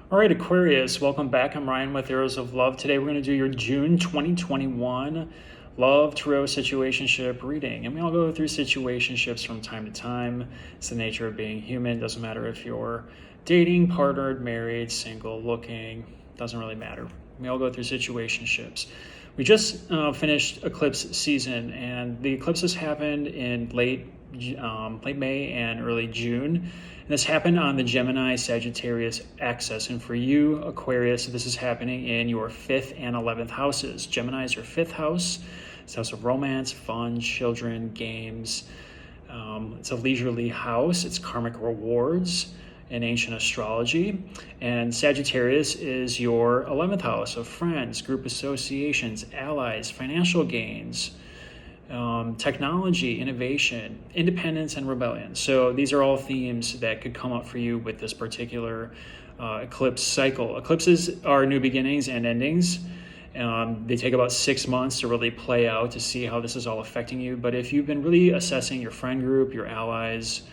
All right, Aquarius, welcome back. I'm Ryan with Arrows of Love. Today we're going to do your June 2021 Love Tarot Situationship reading. And we all go through situationships from time to time. It's the nature of being human. Doesn't matter if you're dating, partnered, married, single, looking. Doesn't really matter. We all go through situationships. We just finished eclipse season, and the eclipses happened in late May and early June. And this happened on the Gemini-Sagittarius axis. And for you, Aquarius, this is happening in your 5th and 11th houses. Gemini is your 5th house. It's a house of romance, fun, children, games. It's a leisurely house. It's karmic rewards in ancient astrology. And Sagittarius is your 11th house of friends, group associations, allies, financial gains, technology, innovation, independence, and rebellion. So these are all themes that could come up for you with this particular eclipse cycle. Eclipses are new beginnings and endings. They take about 6 months to really play out to see how this is all affecting you. But if you've been really assessing your friend group, your allies,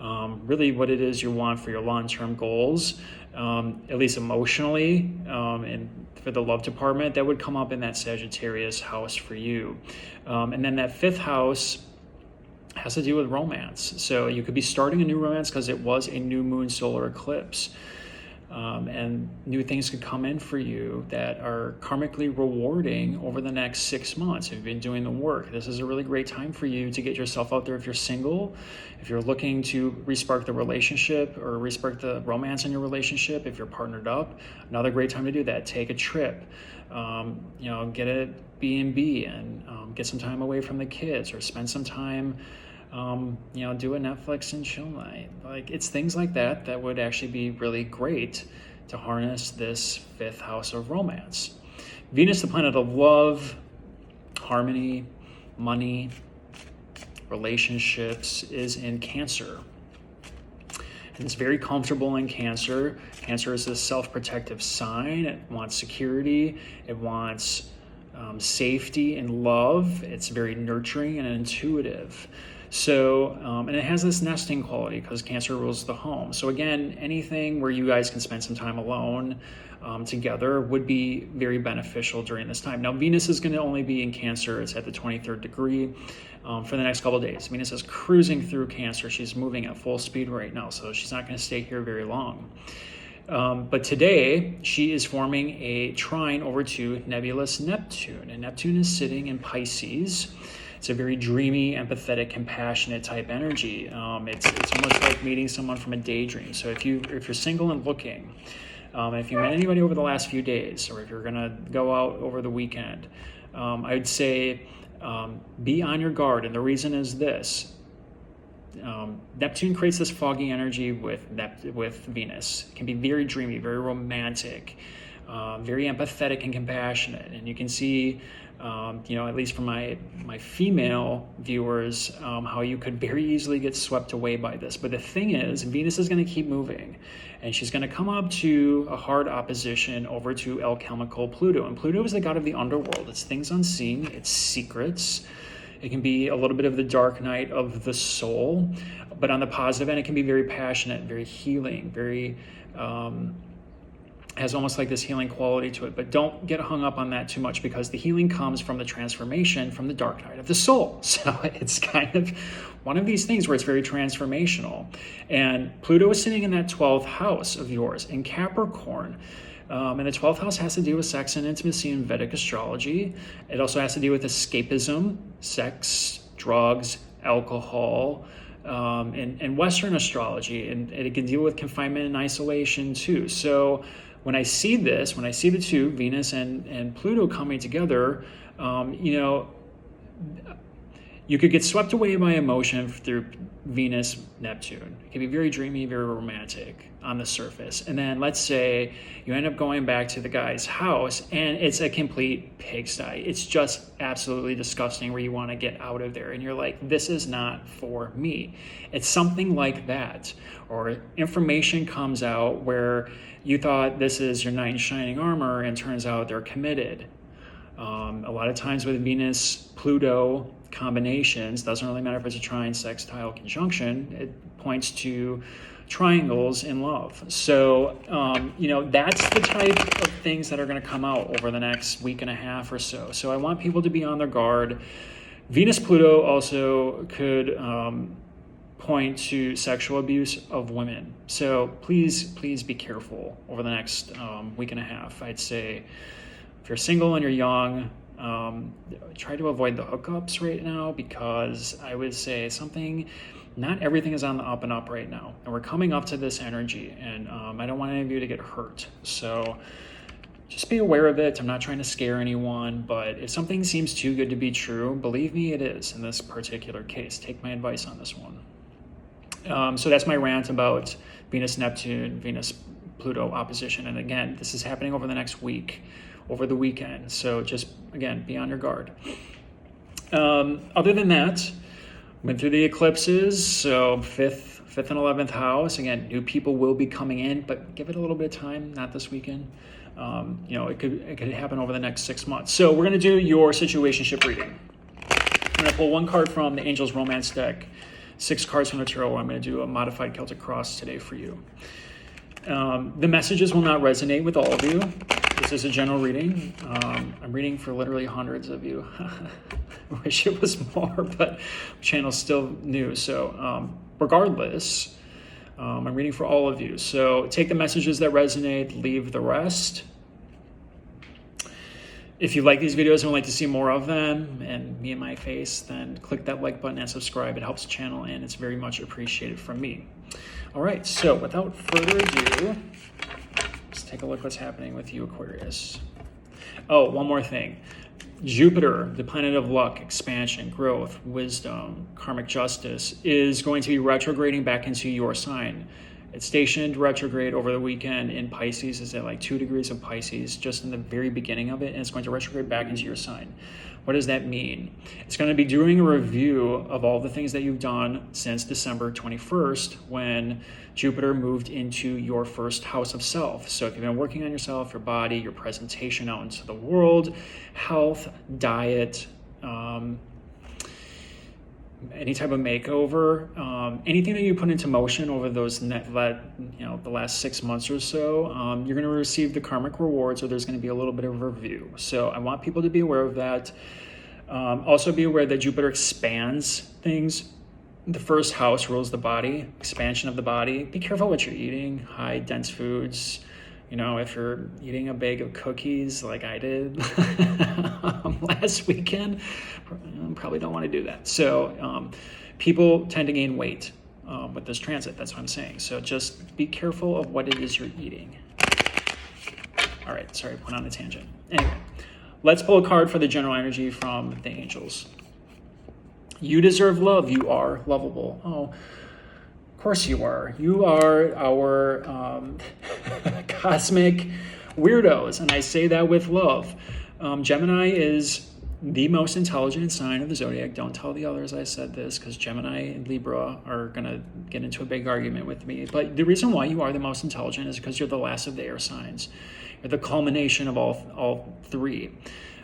really what it is you want for your long-term goals, at least emotionally, and for the love department, that would come up in that Sagittarius house for you. And then that 5th house has to do with romance. So you could be starting a new romance because it was a new moon solar eclipse. And new things could come in for you that are karmically rewarding over the next 6 months. If you've been doing the work, this is a really great time for you to get yourself out there. If you're single, if you're looking to respark the relationship or respark the romance in your relationship, if you're partnered up, another great time to do that. Take a trip, get a B&B and get some time away from the kids, or spend some time do a Netflix and chill night. Like, it's things like that that would actually be really great to harness this 5th house of romance. Venus, the planet of love, harmony, money, relationships, is in Cancer. And it's very comfortable in Cancer. Cancer is a self-protective sign. It wants security. It wants safety and love. It's very nurturing and intuitive. So, and it has this nesting quality because Cancer rules the home. So again, anything where you guys can spend some time alone together would be very beneficial during this time. Now, Venus is going to only be in Cancer. It's at the 23rd degree for the next couple of days. Venus is cruising through Cancer. She's moving at full speed right now, so she's not going to stay here very long. But today, she is forming a trine over to nebulous Neptune. And Neptune is sitting in Pisces. It's a very dreamy, empathetic, compassionate type energy. It's almost like meeting someone from a daydream. So if you're single and looking, if you met anybody over the last few days, or if you're gonna go out over the weekend, I would say be on your guard. And the reason is this: Neptune creates this foggy energy with Venus. It can be very dreamy, very romantic, very empathetic and compassionate. And you can see, at least from my female viewers, how you could very easily get swept away by this. But the thing is, Venus is going to keep moving, and she's going to come up to a hard opposition over to alchemical Pluto. And Pluto is the god of the underworld. It's things unseen. It's secrets. It can be a little bit of the dark night of the soul, but on the positive end, it can be very passionate, very healing, very has almost like this healing quality to it. But don't get hung up on that too much, because the healing comes from the transformation from the dark night of the soul. So it's kind of one of these things where it's very transformational. And Pluto is sitting in that 12th house of yours in Capricorn. And the 12th house has to do with sex and intimacy in Vedic astrology. It also has to do with escapism, sex, drugs, alcohol, and Western astrology. And it can deal with confinement and isolation too. So when I see the two, Venus and Pluto coming together, you could get swept away by emotion through Venus, Neptune. It can be very dreamy, very romantic on the surface. And then let's say you end up going back to the guy's house and it's a complete pigsty. It's just absolutely disgusting, where you want to get out of there. And you're like, this is not for me. It's something like that. Or information comes out where you thought this is your knight in shining armor, and turns out they're committed. A lot of times with Venus-Pluto combinations, doesn't really matter if it's a trine, sextile, conjunction, it points to triangles in love. So, that's the type of things that are going to come out over the next week and a half or so. So I want people to be on their guard. Venus-Pluto also could point to sexual abuse of women. So please be careful over the next week and a half. I'd say if you're single and you're young, try to avoid the hookups right now, because I would say not everything is on the up and up right now. And we're coming up to this energy, and I don't want any of you to get hurt. So just be aware of it. I'm not trying to scare anyone, but if something seems too good to be true, believe me, it is in this particular case. Take my advice on this one. So that's my rant about Venus-Neptune, Venus-Pluto opposition. And again, this is happening over the next week, over the weekend. So just, again, be on your guard. Other than that, went through the eclipses, so 5th and 11th house. Again, new people will be coming in, but give it a little bit of time, not this weekend. It could happen over the next 6 months. So we're going to do your situationship reading. I'm going to pull one card from the Angels Romance deck, 6 cards from the Tarot. I'm going to do a modified Celtic Cross today for you. The messages will not resonate with all of you. This is a general reading. I'm reading for literally hundreds of you. I wish it was more, but the channel's still new. So regardless, I'm reading for all of you. So take the messages that resonate, leave the rest. If you like these videos and would like to see more of them and me and my face, then click that like button and subscribe. It helps the channel, and it's very much appreciated from me. All right, so without further ado, let's take a look what's happening with you, Aquarius. Oh, one more thing. Jupiter, the planet of luck, expansion, growth, wisdom, karmic justice, is going to be retrograding back into your sign. It's stationed retrograde over the weekend in Pisces. It's at like 2 degrees of Pisces, just in the very beginning of it, and it's going to retrograde back into your sign. What does that mean? It's going to be doing a review of all the things that you've done since December 21st, when Jupiter moved into your first house of self. So if you've been working on yourself, your body, your presentation out into the world, health, diet, any type of makeover, anything that you put into motion over those the last 6 months or so, you're going to receive the karmic rewards, or there's going to be a little bit of a review. So I want people to be aware of that. Also be aware that Jupiter expands things. The first house rules the body, expansion of the body. Be careful what you're eating, high dense foods. If you're eating a bag of cookies like I did last weekend, probably don't want to do that. So people tend to gain weight with this transit. That's what I'm saying. So just be careful of what it is you're eating. All right, sorry, I went on a tangent. Anyway, let's pull a card for the general energy from the angels. You deserve love. You are lovable. Oh, of course you are. You are our cosmic weirdos, and I say that with love. Gemini is the most intelligent sign of the zodiac. Don't tell the others I said this, because Gemini and Libra are going to get into a big argument with me. But the reason why you are the most intelligent is because you're the last of the air signs. You're the culmination of all three.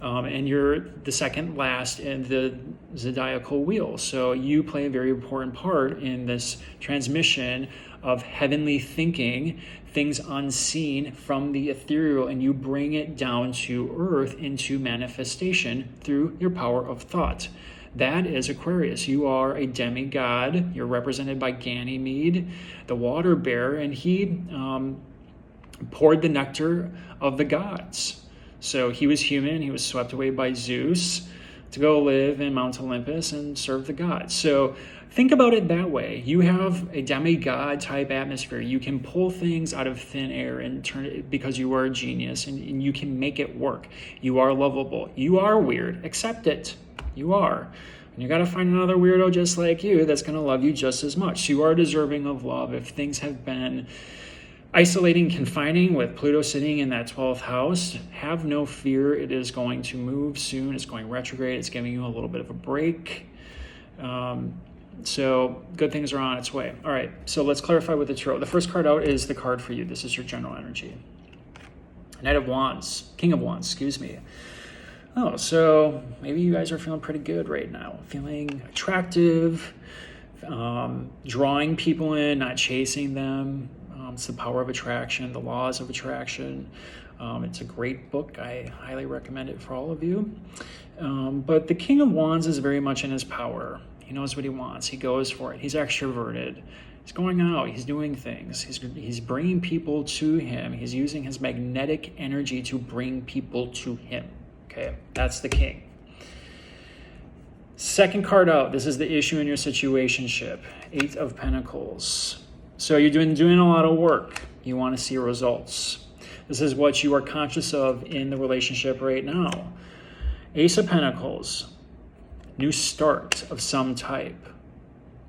And you're the second last in the zodiacal wheel. So you play a very important part in this transmission of heavenly thinking, things unseen from the ethereal, and you bring it down to earth into manifestation through your power of thought. That is Aquarius. You are a demigod. You're represented by Ganymede, the water bearer, and he poured the nectar of the gods. So he was human. He was swept away by Zeus to go live in Mount Olympus and serve the gods. So think about it that way. You have a demigod type atmosphere. You can pull things out of thin air and turn it, because you are a genius, and you can make it work. You are lovable. You are weird. Accept it. You are. And you got to find another weirdo just like you that's going to love you just as much. So you are deserving of love. If things have been isolating, confining, with Pluto sitting in that 12th house, have no fear. It is going to move soon. It's going retrograde. It's giving you a little bit of a break. So good things are on its way. All right, so let's clarify with the tarot. The first card out is the card for you. This is your general energy. Knight of Wands, King of Wands, excuse me. Oh, so maybe you guys are feeling pretty good right now. Feeling attractive, drawing people in, not chasing them. It's the power of attraction, the laws of attraction. It's a great book. I highly recommend it for all of you. But the King of Wands is very much in his power. He knows what he wants. He goes for it. He's extroverted. He's going out. He's doing things. He's bringing people to him. He's using his magnetic energy to bring people to him. Okay, that's the King. Second card out. This is the issue in your situationship. 8 of Pentacles. So you're doing a lot of work. You want to see results. This is what you are conscious of in the relationship right now. Ace of Pentacles. New start of some type.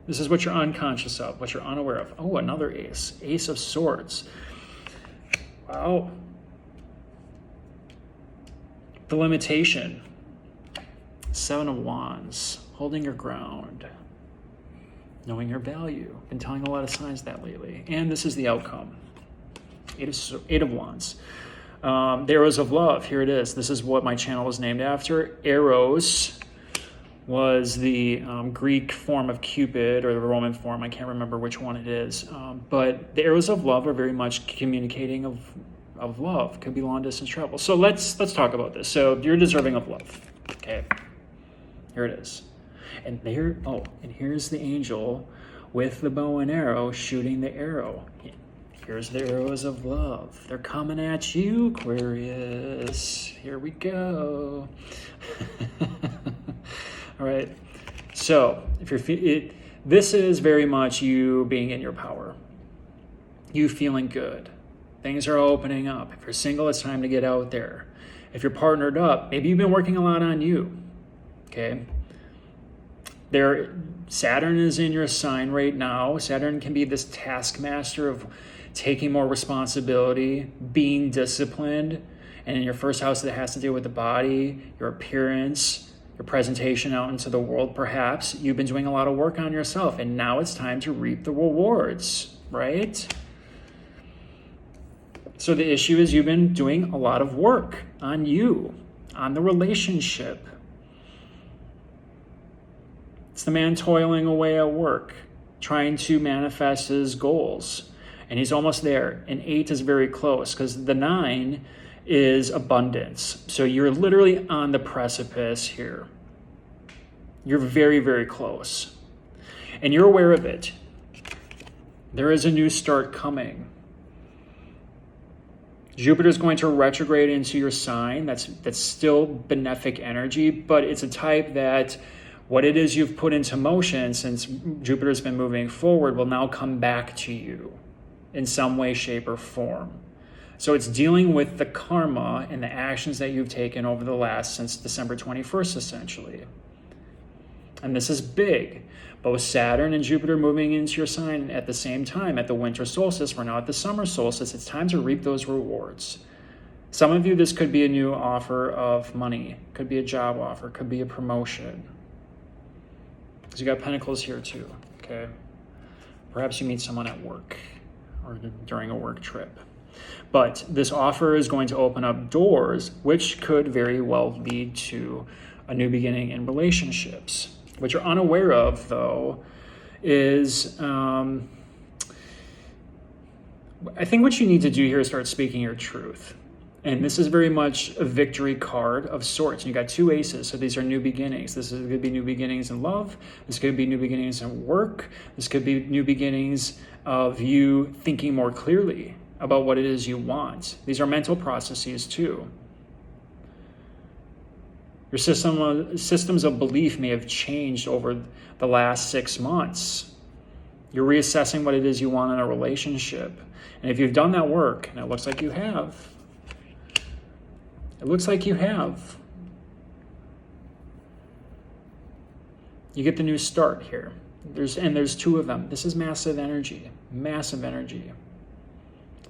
This is what you're unconscious of, what you're unaware of. Oh, another ace. Ace of Swords. Wow. The limitation. 7 of Wands. Holding your ground. Knowing your value. Been telling a lot of signs that lately. And this is the outcome. 8 of Wands. The Arrows of Love. Here it is. This is what my channel was named after. Eros was the Greek form of Cupid, or the Roman form. I can't remember which one it is. But the Arrows of Love are very much communicating of love. Could be long distance travel. So let's talk about this. So you're deserving of love. Okay. Here it is. And here's the angel with the bow and arrow shooting the arrow. Here's the Arrows of Love. They're coming at you, Aquarius. Here we go. All right. So if this is very much you being in your power. You feeling good. Things are opening up. If you're single, it's time to get out there. If you're partnered up, maybe you've been working a lot on you. Okay. Saturn is in your sign right now. Saturn can be this taskmaster of taking more responsibility, being disciplined. And in your first house, that has to do with the body, your appearance, your presentation out into the world, perhaps. You've been doing a lot of work on yourself, and now it's time to reap the rewards, right? So the issue is you've been doing a lot of work on you, on the relationship. It's the man toiling away at work, trying to manifest his goals. And he's almost there. And 8 is very close because the 9 is abundance. So you're literally on the precipice here. You're very, very close. And you're aware of it. There is a new start coming. Jupiter is going to retrograde into your sign. That's still benefic energy, but it's a type that what it is you've put into motion since Jupiter's been moving forward will now come back to you in some way, shape, or form. So it's dealing with the karma and the actions that you've taken over the last, since December 21st, essentially. And this is big. Both Saturn and Jupiter moving into your sign at the same time, at the winter solstice. We're now at the summer solstice. It's time to reap those rewards. Some of you, this could be a new offer of money, could be a job offer, could be a promotion. Because you got Pentacles here too, okay? Perhaps you meet someone at work or during a work trip. But this offer is going to open up doors, which could very well lead to a new beginning in relationships. What you're unaware of, though, is I think what you need to do here is start speaking your truth. And this is very much a victory card of sorts. And you got 2 aces, so these are new beginnings. This is going to be new beginnings in love. This could be new beginnings in work. This could be new beginnings of you thinking more clearly about what it is you want. These are mental processes too. Your systems of belief may have changed over the last 6 months. You're reassessing what it is you want in a relationship. And if you've done that work, and it looks like you have, you get the new start here. There's 2 of them. This is massive energy. Massive energy.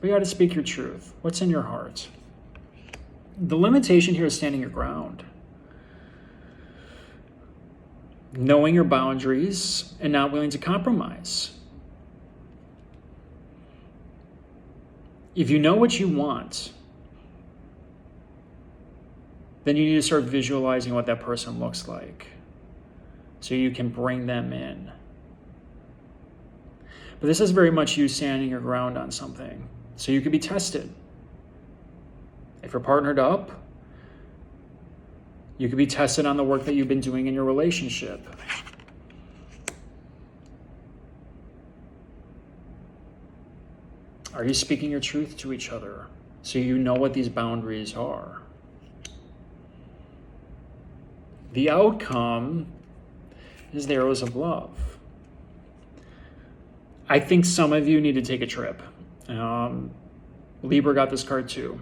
We got to speak your truth. What's in your heart? The limitation here is standing your ground. Knowing your boundaries and not willing to compromise. If you know what you want, then you need to start visualizing what that person looks like so you can bring them in. But this is very much you standing your ground on something. So you could be tested. If you're partnered up, you could be tested on the work that you've been doing in your relationship. Are you speaking your truth to each other so you know what these boundaries are? The outcome is the arrows of love. I think some of you need to take a trip. Libra got this card too.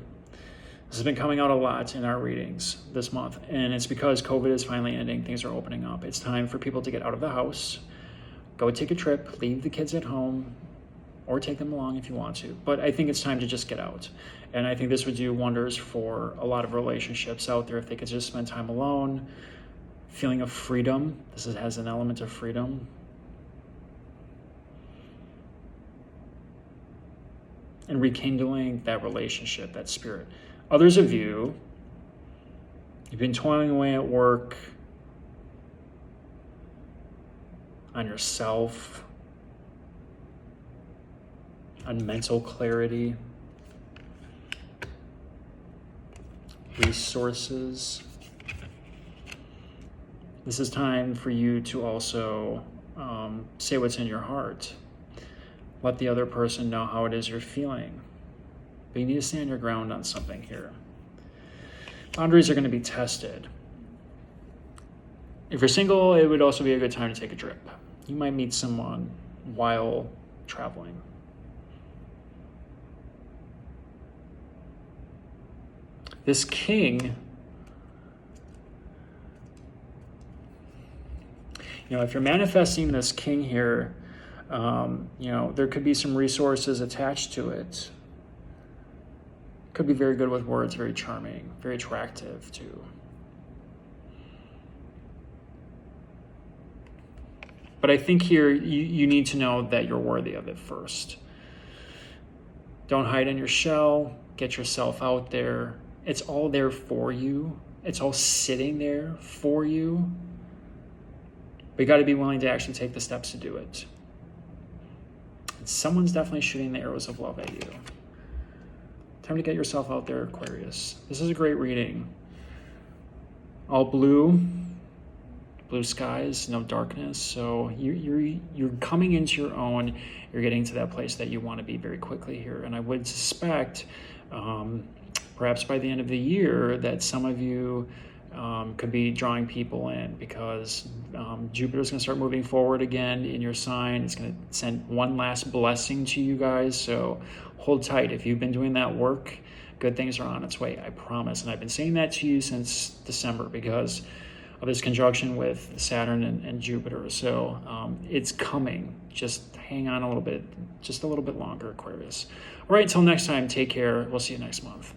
This has been coming out a lot in our readings this month, and it's because COVID is finally ending. Things are opening up. It's time for people to get out of the house, go take a trip, leave the kids at home, or take them along if you want to. But I think it's time to just get out. And I think this would do wonders for a lot of relationships out there if they could just spend time alone, feeling of freedom. This has an element of freedom. And rekindling that relationship, that spirit. Others of you, you've been toiling away at work, on yourself, on mental clarity, resources. This is time for you to also say what's in your heart. Let the other person know how it is you're feeling. But you need to stand your ground on something here. Boundaries are going to be tested. If you're single, it would also be a good time to take a trip. You might meet someone while traveling. This king, if you're manifesting this king here, there could be some resources attached to it. Could be very good with words, very charming, very attractive too. But I think here you need to know that you're worthy of it first. Don't hide in your shell. Get yourself out there. It's all there for you. It's all sitting there for you. But you got to be willing to actually take the steps to do it. And someone's definitely shooting the arrows of love at you. Time to get yourself out there, Aquarius. This is a great reading. All blue skies, no darkness. So you're coming into your own. You're getting to that place that you want to be very quickly here. And I would suspect, perhaps by the end of the year, that some of you could be drawing people in because Jupiter's going to start moving forward again in your sign. It's going to send one last blessing to you guys. So hold tight. If you've been doing that work, good things are on its way, I promise. And I've been saying that to you since December because of this conjunction with Saturn and Jupiter. So it's coming. Just hang on a little bit, just a little bit longer, Aquarius. All right, until next time, take care. We'll see you next month.